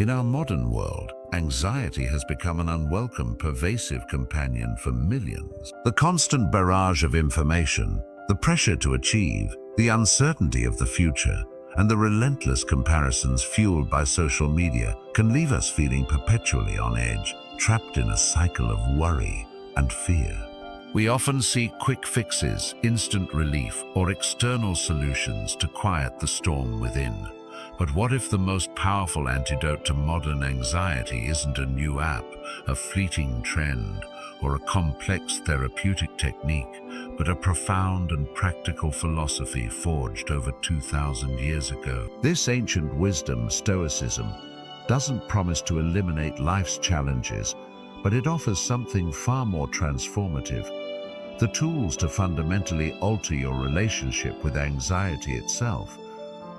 In our modern world, anxiety has become an unwelcome, pervasive companion for millions. The constant barrage of information, the pressure to achieve, the uncertainty of the future, and the relentless comparisons fueled by social media can leave us feeling perpetually on edge, trapped in a cycle of worry and fear. We often seek quick fixes, instant relief, or external solutions to quiet the storm within. But what if the most powerful antidote to modern anxiety isn't a new app, a fleeting trend, or a complex therapeutic technique, but a profound and practical philosophy forged over 2,000 years ago? This ancient wisdom, Stoicism, doesn't promise to eliminate life's challenges, but it offers something far more transformative: the tools to fundamentally alter your relationship with anxiety itself,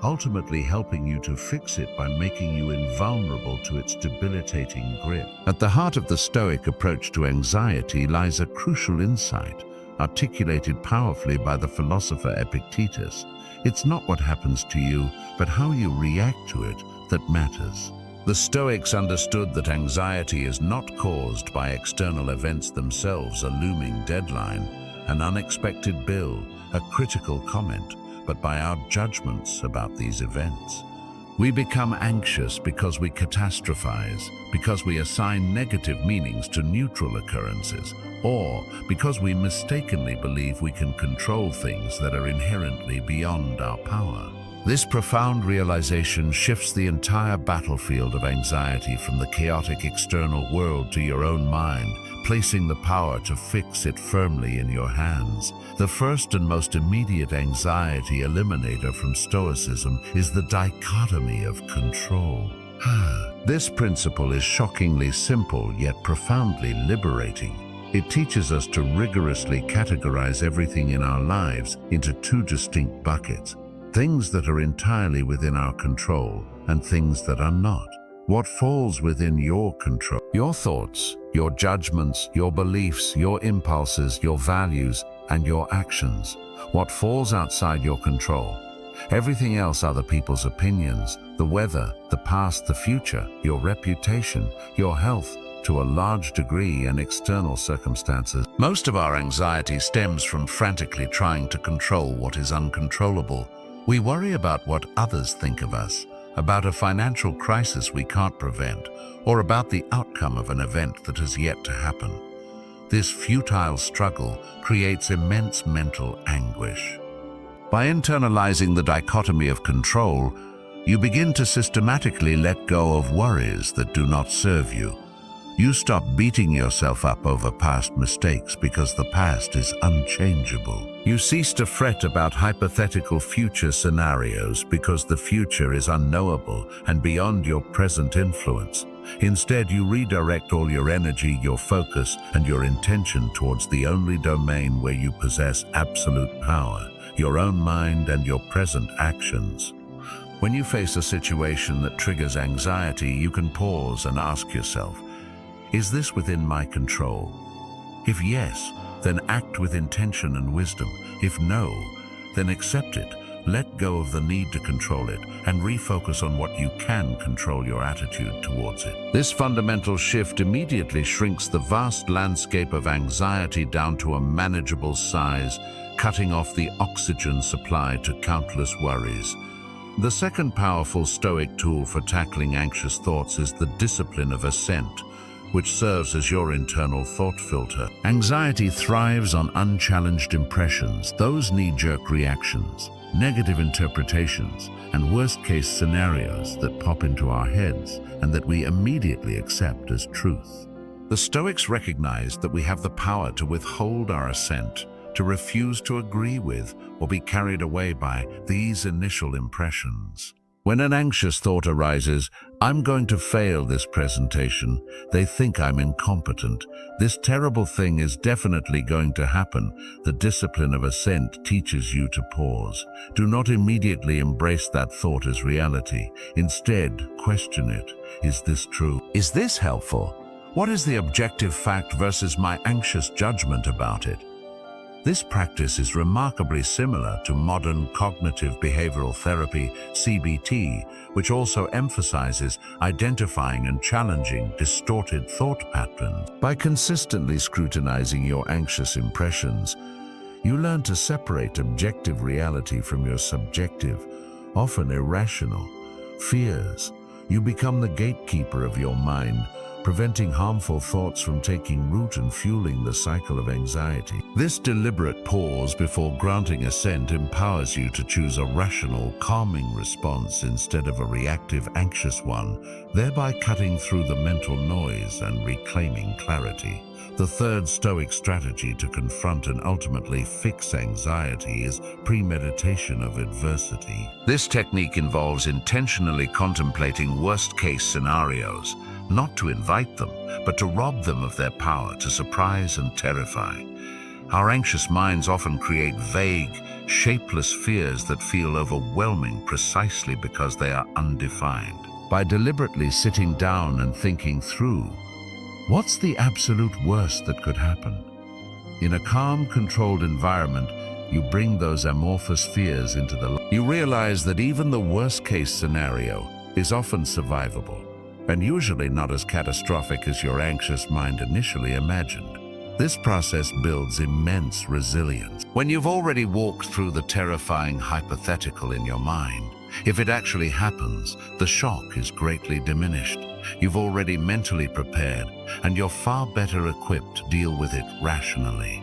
ultimately helping you to fix it by making you invulnerable to its debilitating grip. At the heart of the Stoic approach to anxiety lies a crucial insight, articulated powerfully by the philosopher Epictetus. It's not what happens to you, but how you react to it that matters. The Stoics understood that anxiety is not caused by external events themselves, a looming deadline, an unexpected bill, a critical comment, but by our judgments about these events. We become anxious because we catastrophize, because we assign negative meanings to neutral occurrences, or because we mistakenly believe we can control things that are inherently beyond our power. This profound realization shifts the entire battlefield of anxiety from the chaotic external world to your own mind, placing the power to fix it firmly in your hands. The first and most immediate anxiety eliminator from Stoicism is the dichotomy of control. This principle is shockingly simple yet profoundly liberating. It teaches us to rigorously categorize everything in our lives into two distinct buckets: things that are entirely within our control and things that are not. What falls within your control? Your thoughts, your judgments, your beliefs, your impulses, your values, and your actions. What falls outside your control? Everything else: other people's opinions, the weather, the past, the future, your reputation, your health, to a large degree, and external circumstances. Most of our anxiety stems from frantically trying to control what is uncontrollable. We worry about what others think of us, about a financial crisis we can't prevent, or about the outcome of an event that has yet to happen. This futile struggle creates immense mental anguish. By internalizing the dichotomy of control, you begin to systematically let go of worries that do not serve you. You stop beating yourself up over past mistakes because the past is unchangeable. You cease to fret about hypothetical future scenarios because the future is unknowable and beyond your present influence. Instead, you redirect all your energy, your focus, and your intention towards the only domain where you possess absolute power: your own mind and your present actions. When you face a situation that triggers anxiety, you can pause and ask yourself, is this within my control? If yes, then act with intention and wisdom. If no, then accept it. Let go of the need to control it and refocus on what you can control: your attitude towards it. This fundamental shift immediately shrinks the vast landscape of anxiety down to a manageable size, cutting off the oxygen supply to countless worries. The second powerful Stoic tool for tackling anxious thoughts is the discipline of assent, which serves as your internal thought filter. Anxiety thrives on unchallenged impressions, those knee-jerk reactions, negative interpretations, and worst-case scenarios that pop into our heads and that we immediately accept as truth. The Stoics recognized that we have the power to withhold our assent, to refuse to agree with or be carried away by these initial impressions. When an anxious thought arises, I'm going to fail this presentation, they think I'm incompetent, this terrible thing is definitely going to happen, the discipline of assent teaches you to pause. Do not immediately embrace that thought as reality. Instead, question it. Is this true? Is this helpful? What is the objective fact versus my anxious judgment about it? This practice is remarkably similar to modern cognitive behavioral therapy, CBT, which also emphasizes identifying and challenging distorted thought patterns. By consistently scrutinizing your anxious impressions, you learn to separate objective reality from your subjective, often irrational, fears. You become the gatekeeper of your mind, preventing harmful thoughts from taking root and fueling the cycle of anxiety. This deliberate pause before granting assent empowers you to choose a rational, calming response instead of a reactive, anxious one, thereby cutting through the mental noise and reclaiming clarity. The third Stoic strategy to confront and ultimately fix anxiety is premeditation of adversity. This technique involves intentionally contemplating worst-case scenarios, not to invite them, but to rob them of their power to surprise and terrify. Our anxious minds often create vague, shapeless fears that feel overwhelming precisely because they are undefined. By deliberately sitting down and thinking through, what's the absolute worst that could happen? In a calm, controlled environment, you bring those amorphous fears into the light. You realize that even the worst-case scenario is often survivable, and usually not as catastrophic as your anxious mind initially imagined. This process builds immense resilience. When you've already walked through the terrifying hypothetical in your mind, if it actually happens, the shock is greatly diminished. You've already mentally prepared, and you're far better equipped to deal with it rationally.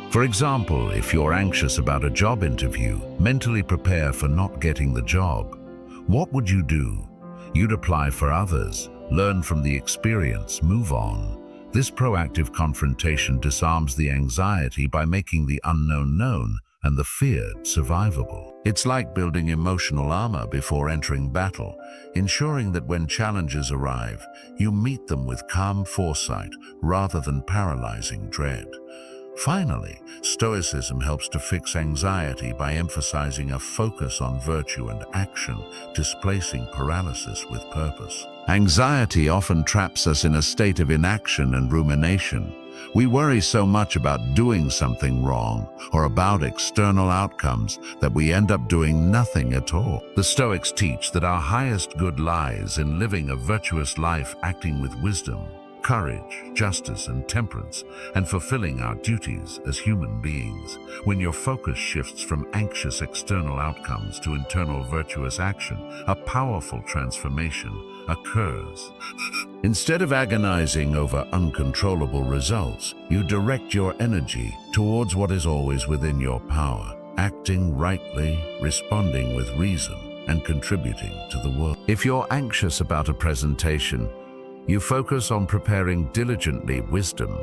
For example, if you're anxious about a job interview, mentally prepare for not getting the job. What would you do? You'd apply for others, learn from the experience, move on. This proactive confrontation disarms the anxiety by making the unknown known and the feared survivable. It's like building emotional armor before entering battle, ensuring that when challenges arrive, you meet them with calm foresight rather than paralyzing dread. Finally, Stoicism helps to fix anxiety by emphasizing a focus on virtue and action, displacing paralysis with purpose. Anxiety often traps us in a state of inaction and rumination. We worry so much about doing something wrong or about external outcomes that we end up doing nothing at all. The Stoics teach that our highest good lies in living a virtuous life, acting with wisdom, courage, justice, and temperance, and fulfilling our duties as human beings. When your focus shifts from anxious external outcomes to internal virtuous action, a powerful transformation occurs. Instead of agonizing over uncontrollable results, you direct your energy towards what is always within your power, acting rightly, responding with reason, and contributing to the world. If you're anxious about a presentation, you focus on preparing diligently, wisdom,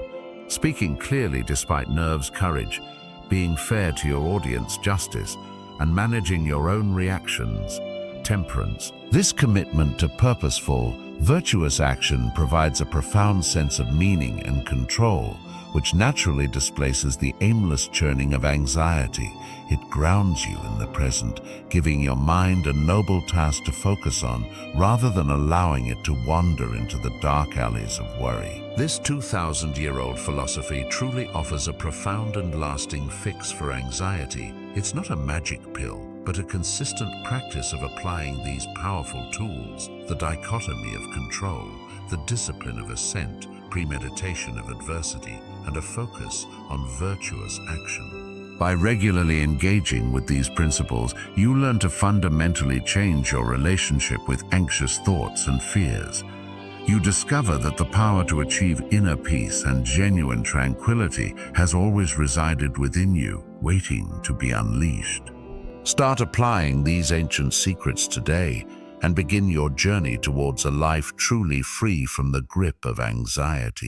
speaking clearly despite nerves, courage, being fair to your audience, justice, and managing your own reactions, temperance. This commitment to purposeful, virtuous action provides a profound sense of meaning and control, which naturally displaces the aimless churning of anxiety. It grounds you in the present, giving your mind a noble task to focus on, rather than allowing it to wander into the dark alleys of worry. This 2,000-year-old philosophy truly offers a profound and lasting fix for anxiety. It's not a magic pill, but a consistent practice of applying these powerful tools: the dichotomy of control, the discipline of assent, premeditation of adversity, and a focus on virtuous action. By regularly engaging with these principles, you learn to fundamentally change your relationship with anxious thoughts and fears. You discover that the power to achieve inner peace and genuine tranquility has always resided within you, waiting to be unleashed. Start applying these ancient secrets today and begin your journey towards a life truly free from the grip of anxiety.